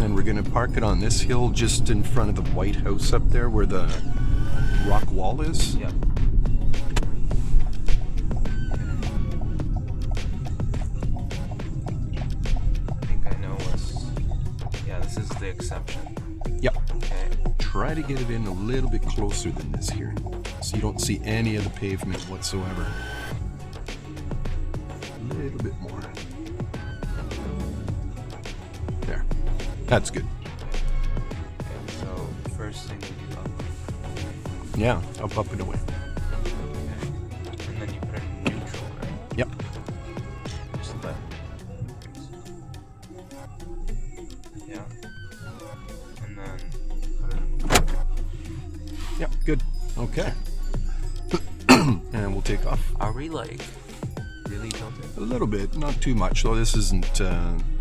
And we're going to park it on this hill just in front of the White House up there where the rock wall is. Yeah. I think I know what's... Yeah, this is the exception. Yep. Okay. Try to get it in a little bit closer than this here, so you don't see any of the pavement whatsoever. A little bit more. There. That's good. Okay, so first thing we do up. Yeah, up and away. Okay. And then you put it in neutral, right? Yep. Just that. Yeah. And then put it in. Yep, good. Okay. And we'll take off. Are we like really tilted? A little bit, not too much, though. This isn't,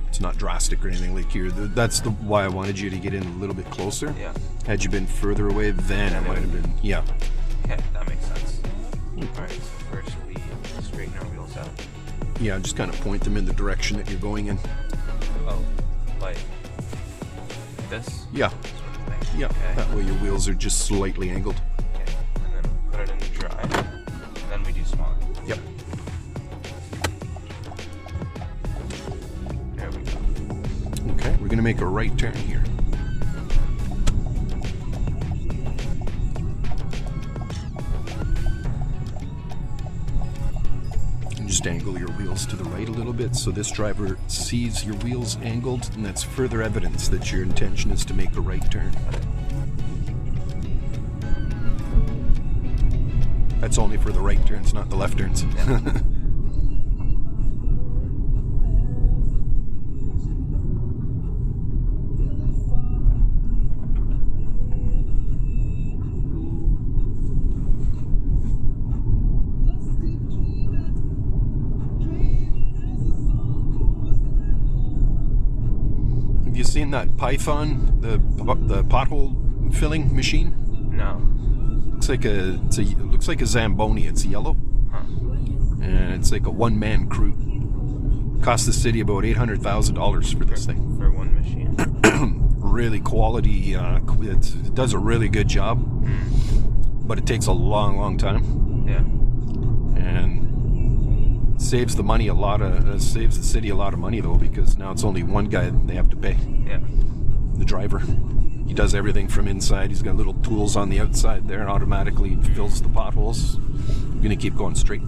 it's not drastic or anything like here. That's why I wanted you to get in a little bit closer. Yeah. Had you been further away, then it might have been, yeah. Okay, that makes sense. Alright, so first we straighten our wheels out. Yeah, just kind of point them in the direction that you're going in. Oh, like this? Yeah, Sort of thing. yeah. Okay. That way your wheels are just slightly angled. Okay, and then put it in dry. And then we do small. Yep. There we go. Okay, we're going to make a right turn here. And just angle your wheels to the right a little bit so this driver sees your wheels angled, and that's further evidence that your intention is to make a right turn. That's only for the right turns, not the left turns. Yeah. Have you seen that Python, the pothole filling machine? No. It looks like a Zamboni. It's yellow, Huh. and it's like a one-man crew. Cost the city about $800,000 for this thing. For one machine. Really quality. It does a really good job, but it takes a long, long time, Yeah. and saves the money saves the city a lot of money though, because now it's only one guy they have to pay. Yeah. The driver. He does everything from inside. He's got little tools on the outside there, and automatically fills the potholes. I'm gonna keep going straight.